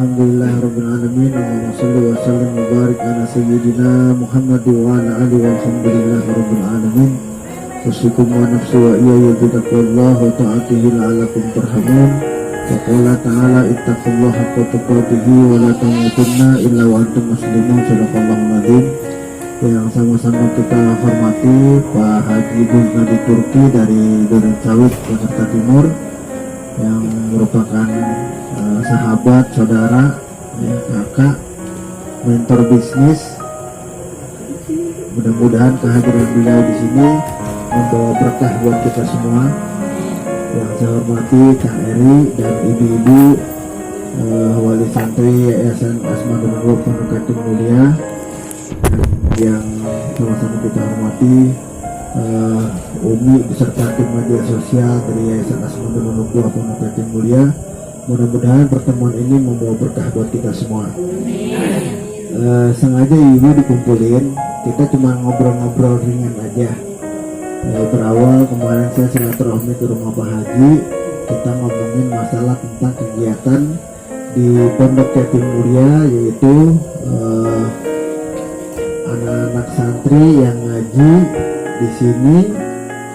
Alhamdulillahirabbil alamin. Allahumma shalli wa sallim wa barik ala sayyidina Muhammad wa ala alihi walhamdulillahirabbil alamin. Usikum wa nafsi wa iyaya bittaqwallah wa ta'atihi la'allakum turhamun. Wa qala ta'ala ittaqullaha haqqa tuqatih wa la tamutunna illa wa antum muslimun. Shadaqallahul adzim. Yang sama-sama kita hormati Pak Haji Busnadi Turki dari Duren Sawit, Jakarta Timur, yang merupakan sahabat, saudara, kakak, mentor bisnis. Mudah-mudahan kehadiran beliau di sini membawa berkah buat kita semua. Yang saya hormati Kang Eri dan ibu-ibu wali santri Yayasan Asma dan Nurul Pondok Kating Mulia, yang sama-sama kita hormati Umi beserta tim media sosial dari Yayasan Asma dan Nurul Pondok Kating Mulia. Mudah-mudahan pertemuan ini membawa berkah buat kita semua. Sengaja ibu dikumpulin, kita cuma ngobrol-ngobrol ringan aja. Berawal kemarin saya silaturahmi ke rumah Pak Haji, kita ngomongin masalah tentang kegiatan di Pondok Kating Mulia, yaitu anak-anak santri yang ngaji di sini.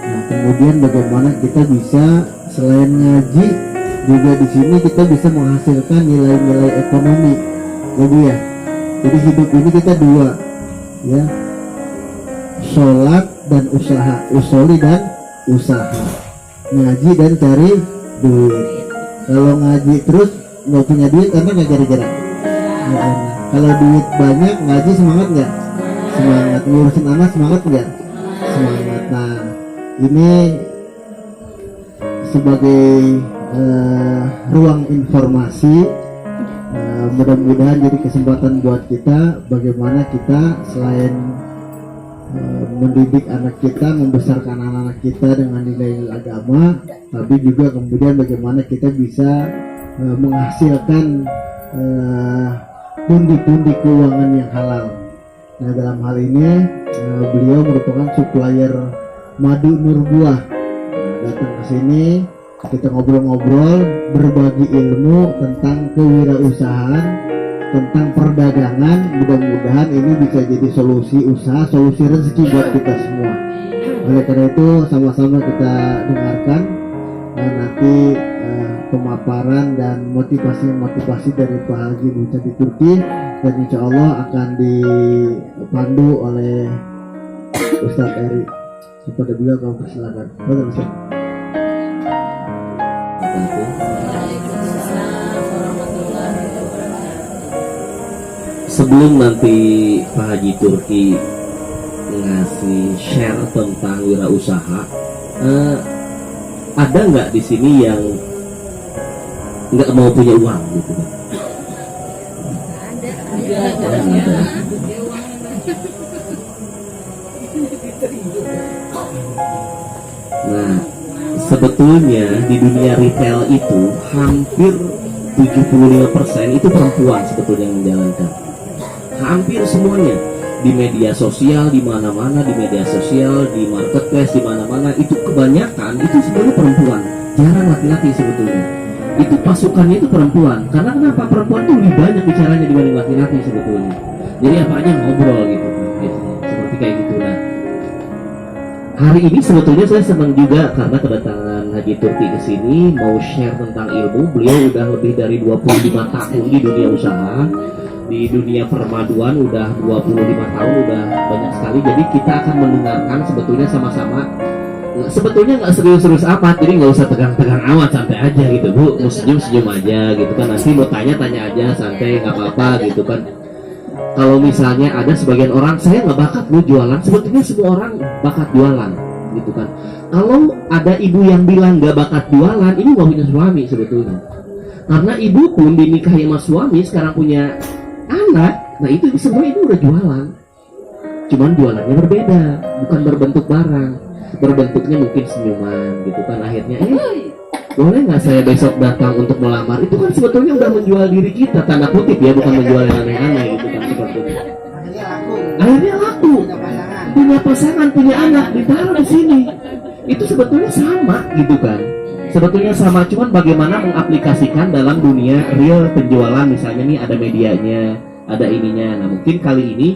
Nah, kemudian bagaimana kita bisa selain ngaji juga di sini kita bisa menghasilkan nilai-nilai ekonomi, ya Bu ya. Jadi hidup ini kita dua, ya, sholat dan usaha, usoli dan usaha, ngaji dan cari duit. Kalau ngaji terus nggak punya duit karena nggak cari-cari. Kalau duit banyak, ngaji semangat nggak? Semangat. Ngurusin anak semangat nggak? Semangat. Nah, ini sebagai ruang informasi, mudah-mudahan jadi kesempatan buat kita bagaimana kita selain mendidik anak kita, membesarkan anak-anak kita dengan nilai-nilai agama, tapi juga kemudian bagaimana kita bisa menghasilkan pundi-pundi keuangan yang halal. Nah, dalam hal ini beliau merupakan supplier madu Nur Buah. Datang ke sini, kita ngobrol-ngobrol, berbagi ilmu tentang kewirausahaan, tentang perdagangan. Mudah-mudahan ini bisa jadi solusi usaha, solusi rezeki buat kita semua. Oleh karena itu sama-sama kita dengarkan nanti pemaparan dan motivasi dari Pak Haji Busnadi Turki, dan insya Allah akan dipandu oleh Ustadz Eri. Kepada beliau kami persilakan. Bapak Ustaz. Sebelum nanti Pak Haji Turki ngasih share tentang wirausaha, ada nggak di sini yang nggak mau punya uang gitu kan? Ada. Nah, sebetulnya di dunia retail itu hampir 75% itu perempuan sebetulnya yang menjalankan. Hampir semuanya di media sosial, di mana-mana, di media sosial, di marketplace, di mana-mana itu kebanyakan itu sebenarnya perempuan, jarang laki-laki sebetulnya. Itu pasukannya itu perempuan. Karena kenapa? Perempuan itu lebih banyak bicaranya dibanding laki-laki sebetulnya. Jadi apa aja ngobrol gitu, biasanya seperti kayak gitu. Nah, hari ini sebetulnya saya senang juga karena kedatangan Haji Turki ke sini mau share tentang ilmu. Beliau udah lebih dari 25 tahun di dunia usaha. Di dunia permaduan udah 25 tahun, udah banyak sekali. Jadi kita akan mendengarkan sebetulnya sama-sama. Sebetulnya nggak serius-serius amat, jadi nggak usah tegang-tegang amat, santai aja gitu Bu. Mau senyum-senyum aja gitu kan. Nanti mau tanya-tanya aja, santai, nggak apa-apa gitu kan. Kalau misalnya ada sebagian orang, saya nggak bakat lu jualan. Sebetulnya semua orang bakat jualan gitu kan. Kalau ada ibu yang bilang nggak bakat jualan, ini nggak punya suami sebetulnya. Karena ibu pun dinikahi sama suami, sekarang punya anak, nah itu sebenarnya itu udah jualan, cuman jualannya berbeda, bukan berbentuk barang, berbentuknya mungkin senyuman gitu kan. Akhirnya boleh nggak saya besok datang untuk melamar, itu kan sebetulnya udah menjual diri kita, tanda kutip ya, bukan menjual yang aneh-aneh gitu kan sebetulnya. Akhirnya laku, punya pasangan, punya anak, ditaruh di sini, itu sebetulnya sama gitu kan. Sebetulnya sama, cuman bagaimana mengaplikasikan dalam dunia real penjualan. Misalnya nih ada medianya, ada ininya. Nah mungkin kali ini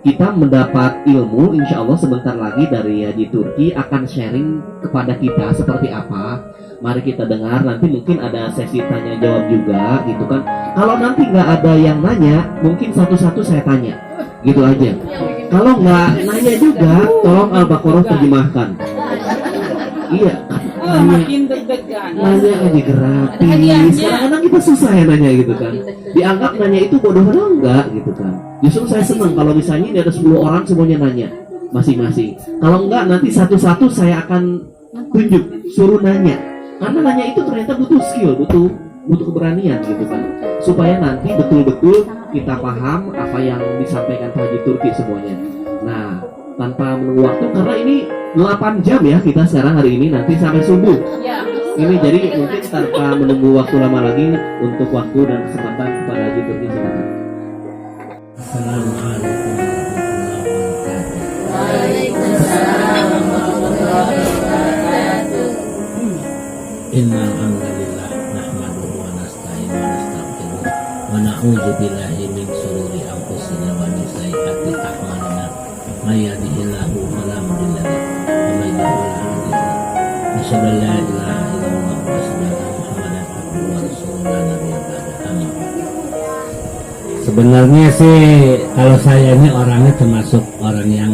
kita mendapat ilmu, insya Allah sebentar lagi dari Haji Turki akan sharing kepada kita seperti apa. Mari kita dengar, nanti mungkin ada sesi tanya jawab juga gitu kan. Kalau nanti nggak ada yang nanya, mungkin satu-satu saya tanya, gitu aja. Kalau nggak nanya juga, tolong Al-Baqarah terjemahkan. Iya, makin deg-degan. nanya aja gratis. Kadang-kadang kita susah ya nanya gitu kan. Dianggap nanya itu bodoh, padahal enggak gitu kan. Justru saya senang kalau misalnya ini ada 10 orang semuanya nanya masing-masing. Kalau enggak nanti satu-satu saya akan tunjuk, suruh nanya. Karena nanya itu ternyata butuh skill, butuh keberanian gitu kan. Supaya nanti betul-betul kita paham apa yang disampaikan Pak Haji Turki semuanya. Nah, tanpa menunggu waktu, karena ini 8 jam ya kita sekarang hari ini, nanti sampai subuh. Ya. Ini jadi mungkin tanpa menunggu waktu lama lagi, untuk waktu dan kesempatan kepada Haji Turki, silakan. Assalamualaikum Innal hamdalillah nahmaduhu wa nasta'inuhu wa nastaghfiruh wa na'udzu billahi min shururi anfusina wa min sayyiati a'malina may yahdihillahu fala mudilla lahu wa may yudlil fala hadiya lahu asyhadu an la ilaha illallah wa asyhadu anna muhammadan abduhu wa rasuluhu la nabiyya ba'dahu. Amin. Sebenarnya sih kalau saya ini orangnya termasuk orang yang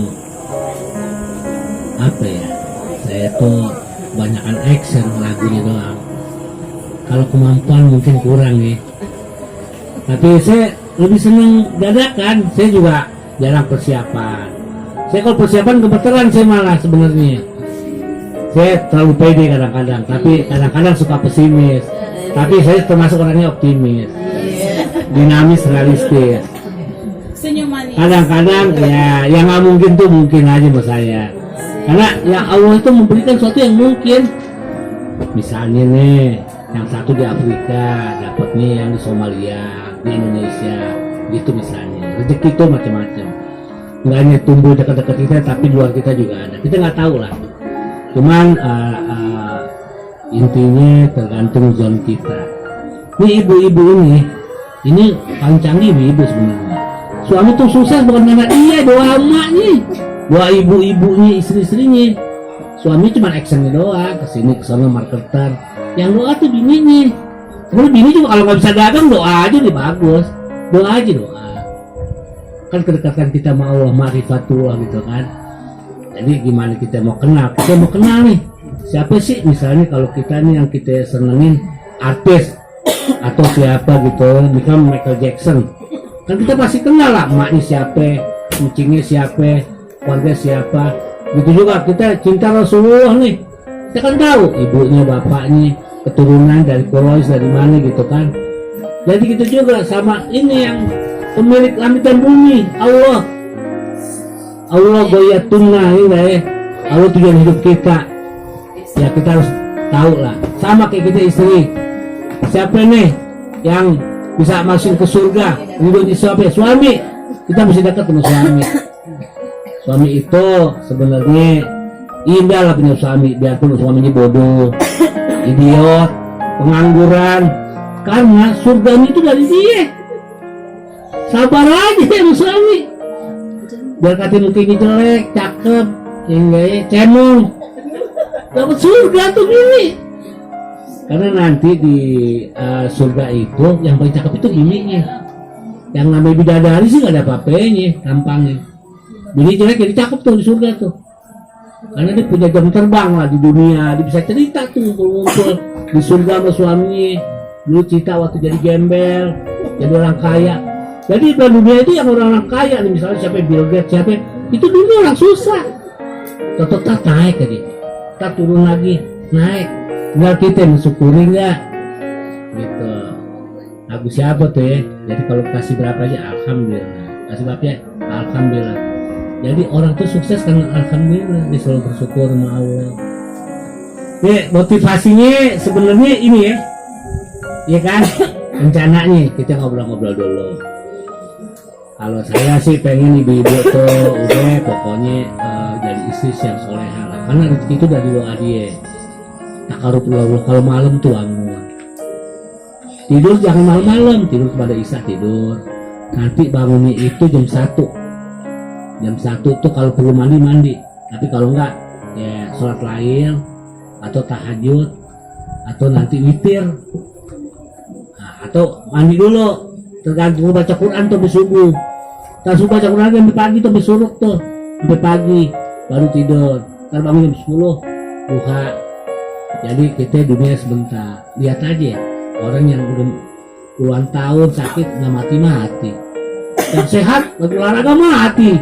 apa ya, saya tuh banyakan action lagunya doang. Kalau kemampuan mungkin kurang nih. Tapi saya lebih seneng dadakan. Saya juga jarang persiapan. Saya kalau persiapan kebetulan saya malah sebenarnya. Saya terlalu pede kadang-kadang. Tapi kadang-kadang suka pesimis. Tapi saya termasuk orangnya optimis, dinamis, realistis. Senyum manis. Kadang-kadang ya yang nggak mungkin tuh mungkin aja buat saya. Karena ya Allah itu memberikan sesuatu yang mungkin. Misalnya nih, yang satu di Afrika dapat nih yang di Somalia, di Indonesia, gitu misalnya. Rezeki itu macam-macam. Nggak hanya tumbuh dekat-dekat kita, tapi di luar kita juga ada. Kita nggak tahu lah. Cuman intinya tergantung zona kita. Nih ibu-ibu ini paling canggih ibu sebenarnya. Suami tuh sukses bukan karena dia, doa emaknya, doa ibu-ibunya, istri-istrinya. Suami cuma actionnya doang, kesini kesana marketer. Yang doa tuh bininya. Kemudian bini juga kalau nggak bisa dagang, doa aja nih bagus. Doa aja doa. Kan kedekatan kita sama Allah, ma'rifatullah gitu kan. Jadi gimana kita mau kenal? Kita mau kenal nih. Siapa sih misalnya kalau kita nih yang kita senengin artis atau siapa gitu, misalnya Michael Jackson. Kan kita pasti kenal lah, emaknya siapa, kucingnya siapa, keluarga siapa. Gitu juga kita cinta Rasulullah nih, kita kan tahu ibunya, bapaknya, keturunan dari Quraisy dari mana gitu kan. Jadi gitu juga sama ini yang pemilik langit dan bumi, Allah. Allah goyatuna ini Allah tujuan hidup kita. Ya kita harus tahu lah. Sama kayak kita istri. Siapa nih yang bisa masuk ke surga? Ridhonya siapa? Suami. Kita mesti dekat sama suami. Suami itu sebenarnya indah lah punya suami, biarpun suaminya bodoh, idiot, pengangguran, karena surganya itu dari dia. Sabar aja sama suami. Biar kata mukanya jelek, cakep, enggak cemong, dapat surga tuh gini. Karena nanti di surga itu yang paling cakep itu bininya. Yang namanya bidadari sih gak ada apa-apanya, gampangnya. Bini jelek jadi cakep tuh di surga tuh. Karena dia punya jam terbang lah di dunia, dia bisa cerita tuh ngumpul-ngumpul di surga sama suaminya. Dulu cerita waktu jadi gembel, jadi orang kaya. Jadi di dunia itu yang orang-orang kaya nih, misalnya siapa Bill Gates, siapa itu dulu orang susah. Tetap naik tadi, kita turun lagi, naik. Tinggal kita mensyukuri nggak? Gitu. Lagu siapa tuh ya? Jadi kalau kasih berapa aja, alhamdulillah. Kasih berapa ya? Alhamdulillah. Jadi orang tuh sukses karena alhamdulillah, dia selalu bersyukur sama Allah. Ya, motivasinya sebenarnya ini ya, ya kan? Rencananya kita ngobrol-ngobrol dulu. Kalau saya sih pengen ibu-ibu tuh udah pokoknya jadi istri yang soleha lah. Karena rezeki itu dari doa dia. takarubullah. Kalau malam tuh bangun, tidur jangan malam-malam, tidur pada isya tidur, nanti bangunnya itu jam 1 tuh kalau perlu mandi, tapi kalau enggak ya sholat lail atau tahajud atau nanti witir. Nah, atau mandi dulu, tergantung baca Quran tuh sampai subuh. Terus baca Quran sampai pagi tuh sampai suruk tuh sampai pagi baru tidur. Ntar bangun jam 10 buka. Jadi kita dunia sebentar. Lihat aja orang yang udah puluhan tahun sakit nggak mati, yang sehat lagi olahraga mati,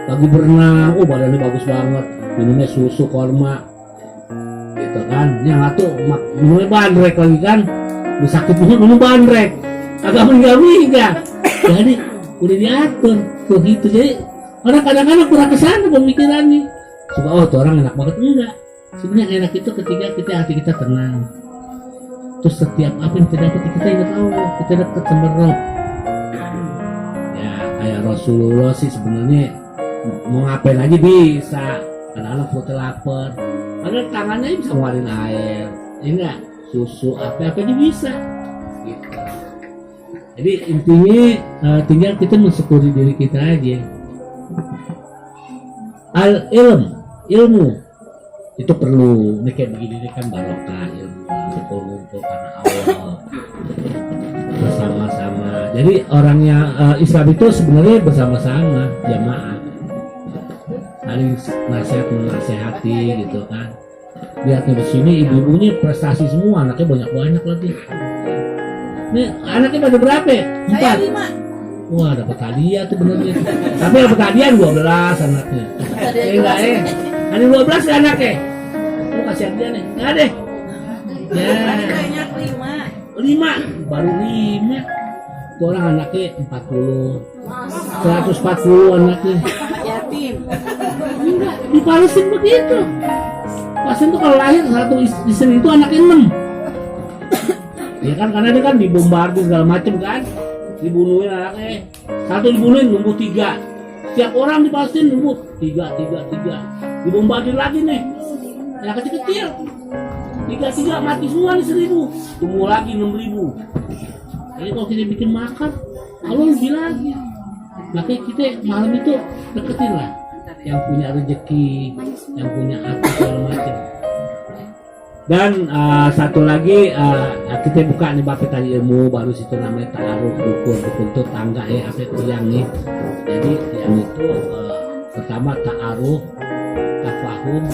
lagi berenang, badannya bagus banget, minumnya susu korma gitu kan. Yang satu minumnya bandrek lagi kan, udah sakit minum bandrek, agak meninggal. Jadi udah diatur tuh gitu. Jadi orang kadang-kadang kurang kesana pemikirannya, suka tuh orang enak banget. Enggak, sebenarnya enak itu ketika hati kita tenang. Terus setiap apa yang kita dapat kita ingat Allah, kita dekat sama Rob. Ya kayak Rasulullah sih sebenarnya mau ngapain aja bisa. Kadang-kadang perut lapar, padahal tangannya bisa ngeluarin air, ya enggak, susu apa aja bisa. Gitu. Jadi intinya tinggal kita mensyukuri diri kita aja. Ilmu itu perlu. Ini kayak begini ini kan barokah, ilmu ngumpul karena Allah bersama-sama. Jadi orangnya Islam itu sebenarnya bersama-sama, jamaah, saling nasihati gitu kan. Lihat di sini ibu-ibunya prestasi semua, anaknya banyak lagi. Ini anaknya pada berapa? 4. Saya 5. Wah, dapat hadiah tuh benernya. Tapi dapat hadiah 12 anaknya. Enggak ada 12 anaknya. Lu kasih hadiah nih. Enggak deh. Ya. Banyak 5. Baru 5. Itu orang anaknya 40. 140 anaknya. Yatim. Enggak, di Palestina begitu. Palestina tuh kalau lahir satu istri itu anaknya 6. Ya kan, karena dia kan dibombardir segala macem kan, dibunuhin anaknya. Satu dibunuhin nunggu 3. Setiap orang di Palestina nunggu 3. Dibombardir lagi nih, yang kecil-kecil 3 mati semua nih 1.000. Tunggu lagi 6.000. Jadi kalau kita bikin makan, Allah lebih lagi. Makanya kita malam itu deketin lah yang punya rezeki, yang punya hati segala macam. Dan satu lagi kita buka nih bapak tadi ilmu, baru situ namanya ta'aruf, dukun itu tangga ya, apa tiang nih. Jadi tiang itu pertama ta'aruf, tafahum,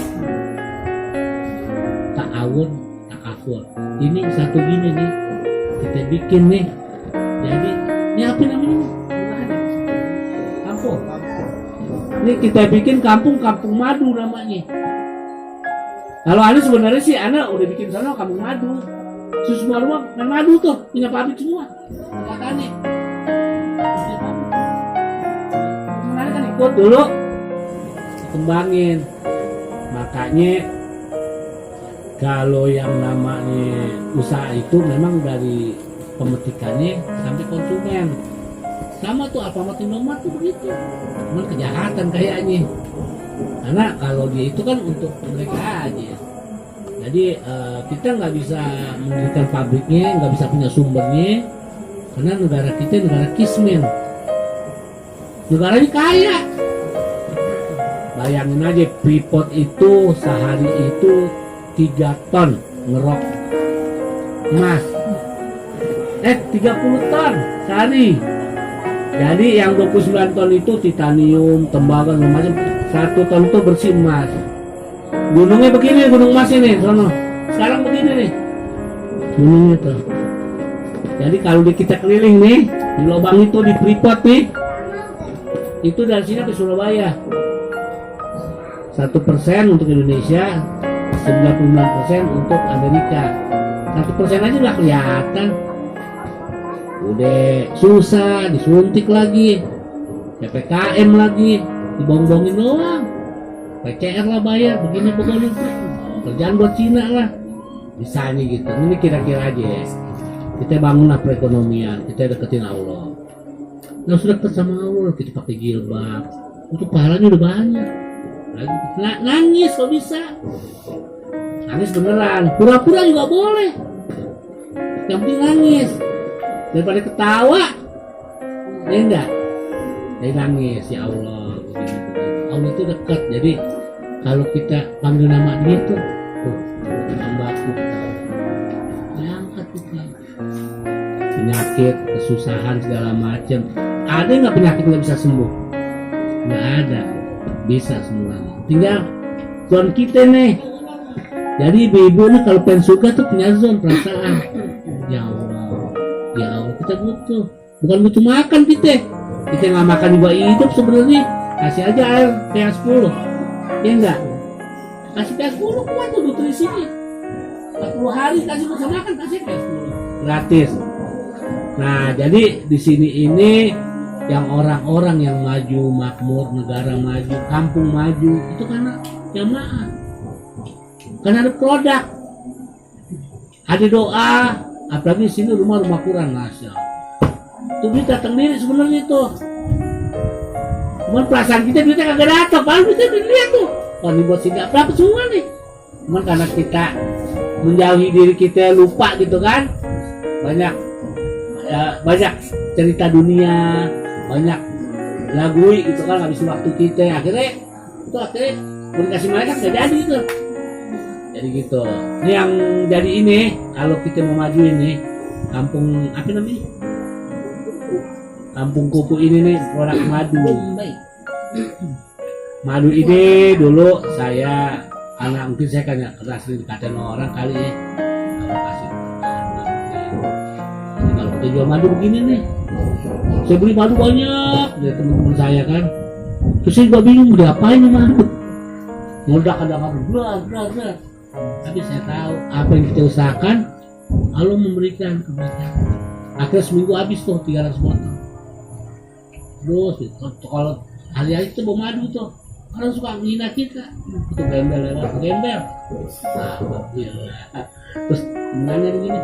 ta'awun, ta'afur. Ini satu gini nih kita bikin nih. Jadi ini apa namanya? Kampung. Ini kita bikin kampung madu namanya. Kalau Anda sebenarnya sih Anda udah bikin sana kampung madu. Semua rumah main madu tuh, punya pabrik semua. Katanya. Anda kan ikut dulu, kembangin. Makanya kalau yang namanya usaha itu memang dari pemetikannya sampai konsumen. Sama tuh Alfamart Indomaret tuh begitu. Cuman kejahatan kayaknya. Karena kalau dia itu kan untuk mereka aja. Jadi kita nggak bisa mendirikan pabriknya, nggak bisa punya sumbernya. Karena negara kita negara kismin. Negaranya kaya. Bayangin aja Freeport itu sehari itu 3 ton ngerok emas. 30 ton sehari. Jadi yang 29 ton itu titanium, tembaga, macam. 1 ton itu bersih emas. Gunungnya begini, gunung emas ini, sono. Sekarang begini nih, gunungnya tuh. Jadi kalau kita keliling nih, di lubang itu di Freeport nih, itu dari sini ke Surabaya. 1% untuk Indonesia, 99% untuk Amerika. 1% aja nggak kelihatan. Udah susah, disuntik lagi, PPKM lagi, dibong-bongin doang. PCR lah bayar, begini kerjaan buat Cina lah. Misalnya gitu. Ini kira-kira aja ya. Kita bangunlah perekonomian, kita deketin Allah. Nah sudah deket sama Allah, kita pakai jilbab. Itu pahalanya udah banyak. Nangis kalau bisa. nangis beneran, pura-pura juga boleh, yang penting nangis daripada ketawa, ya enggak, jadi nangis. Ya Allah, begini. Allah itu dekat, jadi kalau kita panggil nama dia tuh hambaku, angkat kita. Penyakit, kesusahan segala macam, ada nggak penyakit nggak bisa sembuh? Nggak ada, bisa semuanya. Tinggal zon kita nih. Jadi ibu-ibu nih kalau pengen suka tuh punya zon perasaan. Ya Allah, kita butuh, bukan butuh makan kita. Kita nggak makan juga hidup sebenarnya. Kasih aja air PH10, ya enggak? Kasih PH10 kuat tuh nutrisinya. 40 hari kasih bisa makan, kasih PH10 gratis. Nah, jadi di sini ini yang orang-orang yang maju, makmur, negara maju, kampung maju, itu karena jamaah. Karena ada produk, ada doa, apalagi di sini rumah Quran, Masya Allah. Itu duit datang diri sebenarnya tuh. Cuman perasaan kita duitnya kagak datang, padahal duitnya dilihat tuh. Kalau dibuat sini berapa semua nih. Cuman karena kita menjauhi diri kita, lupa gitu kan, banyak cerita dunia, banyak lagui gitu kan, habis waktu kita akhirnya mau dikasih mereka nggak jadi gitu. Jadi gitu. Ini yang jadi ini, kalau kita mau maju ini kampung apa namanya, kampung kuku ini nih, produk madu ini dulu saya, karena mungkin saya kan pernah sering dikatain orang kali ya, kalau kasih kalau kita jual madu begini nih, saya beli madu banyak dari teman-teman saya kan, terus saya juga bingung beli apain nih madu, meledak ada madu, berat. Tapi saya tahu apa yang kita usahakan, Allah memberikan kebaikan. Akhirnya seminggu habis tuh 300 botol. Terus kalau hari-hari itu bawa madu tuh, orang suka menghina kita, itu gembel. Nah, terus nanya begini,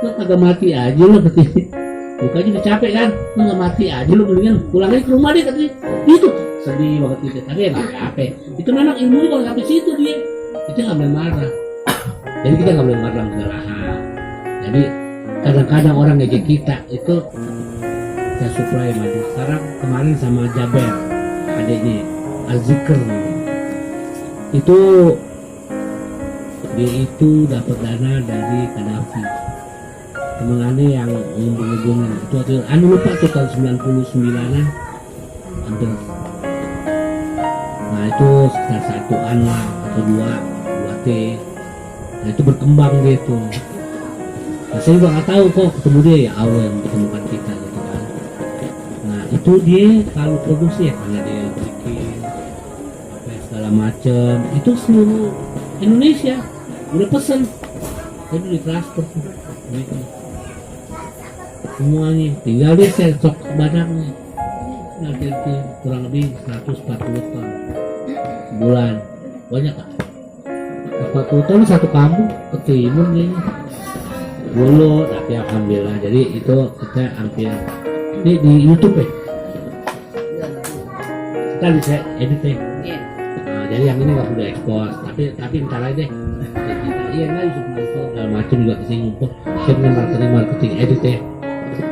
lo kagak mati aja lo katanya, mukanya udah capek kan, lo nggak mati aja lo, mendingan pulang aja ke rumah deh katanya. Itu sedih banget kita, tapi ya nggak capek. Itu memang ilmunya kalau sampai situ dia, kita nggak boleh marah. Jadi kita nggak boleh marah segala hal. Jadi kadang-kadang orang ngejek kita itu, saya supply madu. Sekarang kemarin sama Jaber, adiknya Azikr, itu dia itu dapat dana dari Gaddafi, temenannya yang hubung-hubungin itu lupa tuh tahun 99-an hampir. Nah itu sekitar 1-an lah atau 2 T. Nah itu berkembang dia tuh. Nah, saya juga nggak tahu kok, ketemu dia, ya Allah yang mempertemukan kita gitu kan. Nah itu dia kalau produksi ya karena dia bikin apa ya, segala macam itu seluruh Indonesia udah pesen, jadi di transfer tuh gitu. Semuanya tinggal dia stok badannya, nanti kurang lebih 140 ton sebulan, banyak kan? 40 ton satu kampung ketimbun nih dulu, tapi alhamdulillah. Jadi itu kita hampir ini di YouTube ya, kita bisa edit ya. Nah, jadi yang ini nggak boleh ekspor, tapi entar aja deh. Iya nggak YouTube ekspor segala macam juga kesini ngumpul. Saya punya marketing edit ya.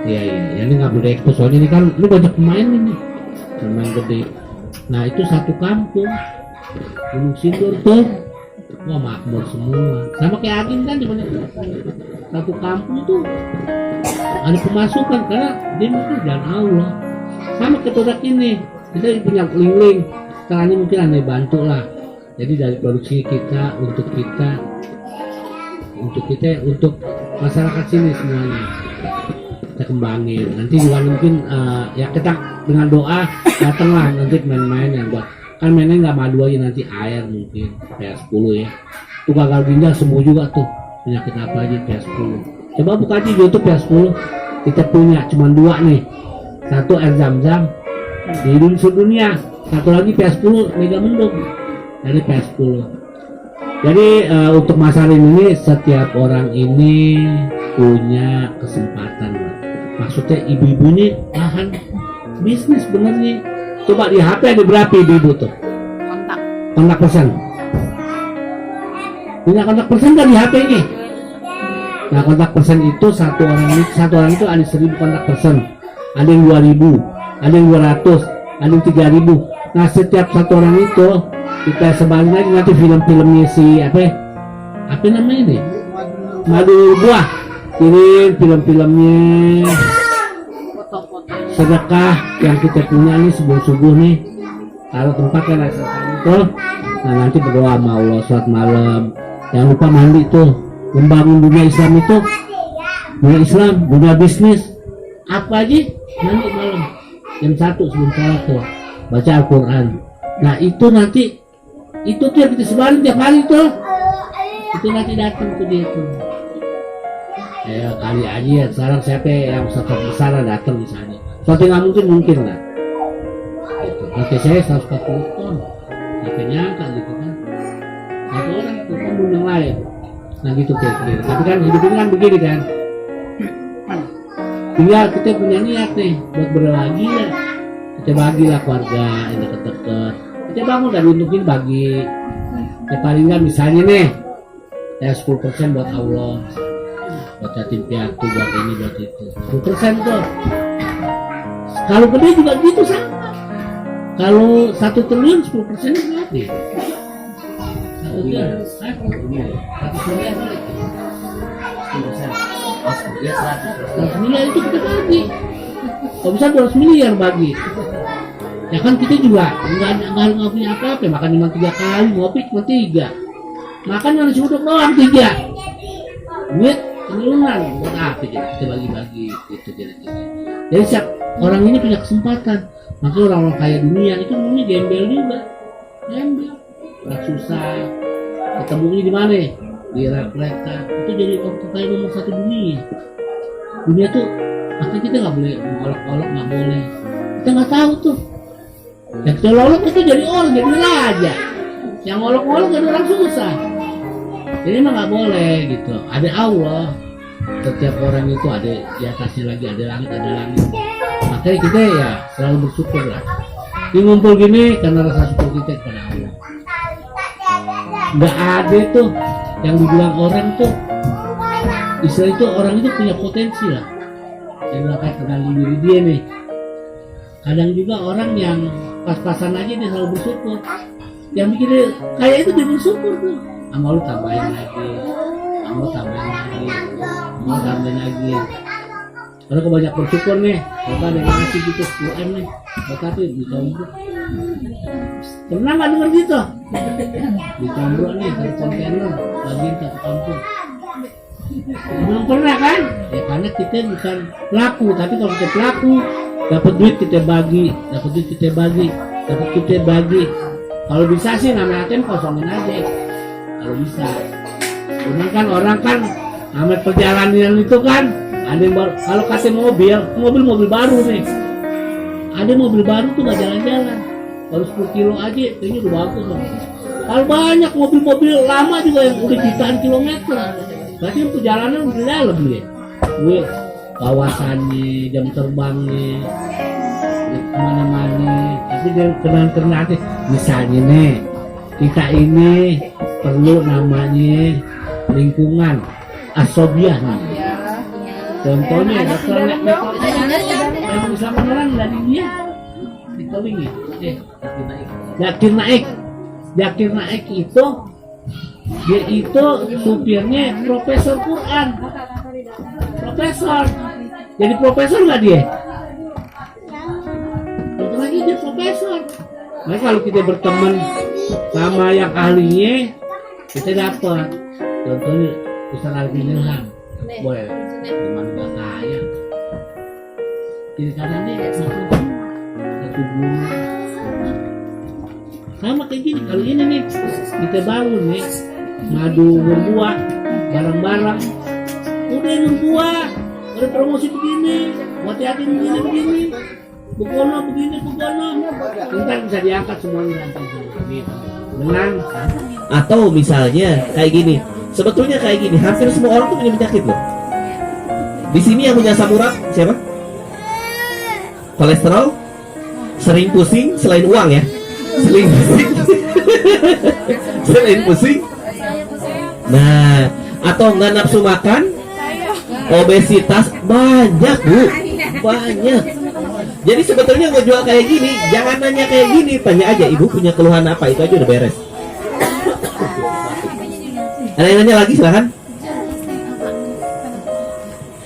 Iya, ini nggak boleh ekspor soalnya ini kan lu banyak pemain ini, pemain gede. Nah itu satu kampung Gunung Sindur tuh, wah makmur semua, sama kayak Agin kan, dimana satu kampung tuh ada pemasukan karena dia mungkin dan Allah. Sama kayak produk ini, kita punya link caranya mungkin aneh bantu lah. Jadi dari produksi kita untuk masyarakat sini semuanya kita kembangin. Nanti juga mungkin ya kita dengan doa datanglah nanti main-main yang buat, kan mainnya nggak madu aja, nanti air mungkin PH10 ya. Tuh gagal ginjal sembuh juga tuh, penyakit apa aja PH10. Coba buka aja YouTube PH10, kita punya cuma 2 nih, satu air zam-zam di seluruh dunia, satu lagi PH10 Mega Mendung dari PH10. Jadi untuk masalah ini setiap orang ini punya kesempatan. Maksudnya ibu-ibu ini lahan bisnis benernya. Coba di HP ada berapa ibu-ibu tuh? Kontak persen. punya kontak persen kan di HP nih. Nah kontak persen itu satu orang itu ada 1000 kontak persen, ada yang 2000, ada yang 200, ada yang 3000. Nah setiap satu orang itu kita sebarin lagi nanti film-filmnya si apa namanya nih, Madu Buah, kirim film-filmnya sedekah yang kita punya nih subuh-subuh nih, kalau tempat kan ada itu. Nah nanti berdoa sama Allah, sholat malam, jangan lupa mandi tuh, membangun dunia Islam itu, dunia Islam, dunia bisnis, apa aja mandi malam jam 1 sebelum sholat tuh, baca Al-Quran. Nah itu nanti itu tuh yang kita sebarin tiap hari tuh, itu nanti datang ke dia tuh. Ya kali aja ya, sekarang siapa yang satu besar datang misalnya, suatu nggak mungkin lah. Gitu. Nanti saya 140 ton, nanti nyangka gitu kan, satu orang itu kan yang lain. Nah gitu kira-kira. Tapi kan hidup ini kan begini kan, tinggal kita punya niat nih buat berbagi ya, kita bagilah keluarga yang deket-deket, kita bangun dari untuk ini bagi. Ya paling nggak misalnya nih, ya 10% buat Allah, buat yatim piatu, buat ini, buat itu. 10% tuh. Kalau gede juga gitu sama. Kalau 1 triliun 10% berarti 1 triliun. 1 miliar berarti 100 miliar itu kita bagi. Kalau bisa 200 miliar bagi. Ya kan kita juga nggak punya apa-apa, makan cuma 3 kali, ngopi cuma 3, makan yang nasi uduk doang 3. Duit triliunan buat apa kita bagi-bagi gitu jadi. Jadi setiap orang ini punya kesempatan. Makanya orang-orang kaya dunia itu dulunya gembel juga, gembel, orang susah, ketemunya di mana? Di kereta. Itu jadi orang kaya nomor 1 dunia. Dunia tuh, makanya kita nggak boleh mengolok-olok, nggak boleh. Kita nggak tahu tuh. Yang kita olok itu jadi orang, jadi raja. Yang ngolok-ngolok jadi orang susah. Jadi emang nggak boleh gitu. Ada Allah. Setiap orang itu ada di atasnya lagi, ada langit, ada langit. Makanya kita ya selalu bersyukur lah. Ini ngumpul gini karena rasa syukur kita kepada Allah. Nggak ada tuh yang dibilang orang tuh, istilah itu orang itu punya potensi lah. Yang akan kenal diri dia nih. Kadang juga orang yang pas-pasan aja dia selalu bersyukur. Yang bikin dia kayak itu dia bersyukur tuh. Amal lu tambahin lagi, amal tambahin lagi, amal tambahin lagi. Kalau kebanyak bersyukur nih, coba ada yang ngasih gitu 10M nih, tapi dicombro. Pernah nggak denger gitu? Dicombro nih 1 kontainer, bagian 1 kampung. Belum pernah kan? Ya karena kita bukan pelaku, tapi kalau kita pelaku, dapat duit kita bagi, dapat duit kita bagi, dapat duit kita bagi. Kalau bisa sih namanya ATM kosongin aja. Kalau bisa. Cuman kan orang kan namanya perjalanan itu kan ada yang baru. Kalau kasih mobil baru nih. Ada mobil baru tuh nggak jalan-jalan. Baru 10 kilo aja, kayaknya udah bagus. Kalau banyak mobil-mobil lama juga yang udah jutaan kilometer. Berarti perjalanan udah dalam ya. Gue kawasannya, jam terbangnya, kemana-mana. Tapi jangan kenal nanti. Misalnya nih, kita ini perlu namanya lingkungan asobiah nih. Contohnya dokter yang bisa menyerang dari dia dikawingi. Zakir Naik itu dia itu supirnya profesor Quran. Profesor. Jadi profesor nggak dia? Dokter lagi dia profesor. Nah kalau kita berteman sama yang ahlinya, kita dapat. Contohnya Ustaz Arifin Ilham, boleh teman gak kaya. Kiri kanannya satu guru. Sama kayak gini. Kalau ini nih kita bangun nih madu berbuah barang-barang. Udah berbuah, udah promosi begini, buat yatim begini. Begono begini, ntar bisa diangkat semuanya nanti dengan. Atau misalnya kayak gini, sebetulnya kayak gini, hampir semua orang tuh punya penyakit loh. Di sini yang punya asam urat siapa? Kolesterol, sering pusing selain uang ya, sering pusing, selain pusing, Nah, atau enggak nafsu makan, obesitas, banyak Bu, banyak. Jadi sebetulnya ngejual kayak gini, jangan nanya kayak gini, tanya aja ibu punya keluhan apa, itu aja udah beres. Ada yang nanya lagi silahkan.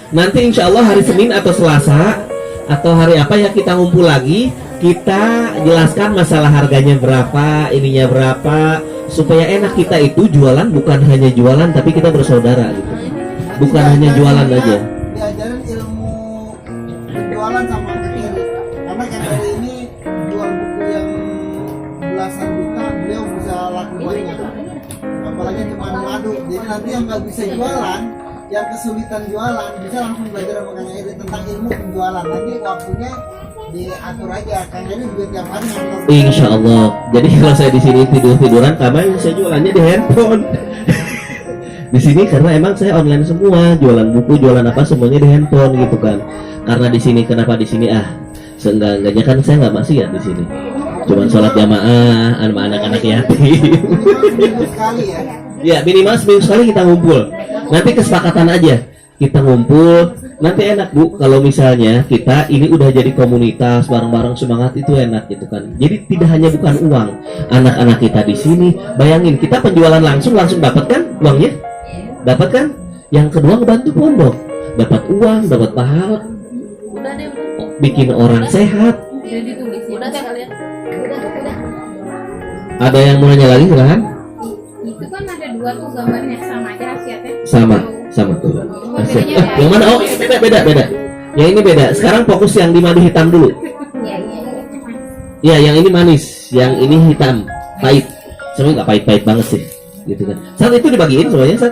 Nanti insya Allah hari Senin atau Selasa atau hari apa ya kita ngumpul lagi, kita jelaskan masalah harganya berapa, ininya berapa, supaya enak. Kita itu jualan bukan hanya jualan tapi kita bersaudara gitu, bukan hanya jualan aja. Diajarin ilmu penjualan sama kiri, karena Kang Eri ini jual buku yang belasan juta, beliau bisa laku banyak, apalagi cuma madu. Jadi nanti yang nggak bisa jualan, yang kesulitan jualan, bisa langsung belajar sama Kang Eri tentang ilmu penjualan. Nanti waktunya diatur aja, Kang Eri juga tiap hari ngantor. Insya Allah. Jadi kalau saya di sini tiduran, kabarnya saya jualannya di handphone. Di sini karena emang saya online semua, jualan buku, jualan apa semuanya di handphone gitu kan. Karena di sini, kenapa di sini seenggak-enggaknya kan saya nggak maksiat di sini. Cuman sholat jamaah sama anak-anak yatim. Seminggu sekali ya. Ya minimal seminggu sekali kita ngumpul. Nanti kesepakatan aja kita ngumpul. Nanti enak Bu kalau misalnya kita ini udah jadi komunitas bareng-bareng, semangat itu enak gitu kan. Jadi tidak hanya bukan uang, anak-anak kita di sini. Bayangin kita penjualan langsung dapat kan uangnya, dapat kan. Yang kedua ngebantu pondok, dapat uang, dapat pahala, Udah deh, udah. bikin orang sehat. Udah ditulis. Udah deh kalian. Udah. Ada yang mau nanya lagi silahkan. Itu kan ada dua tuh gambarnya sama aja khasiatnya. Sama tuh. Yang mana? Oh ini beda. Yang ini beda. Sekarang fokus yang di madu hitam dulu. Iya. Ya, yang ini manis, yang ini hitam, pahit. Sebenarnya nggak pahit-pahit banget sih, gitu kan. Saat itu dibagiin semuanya, saat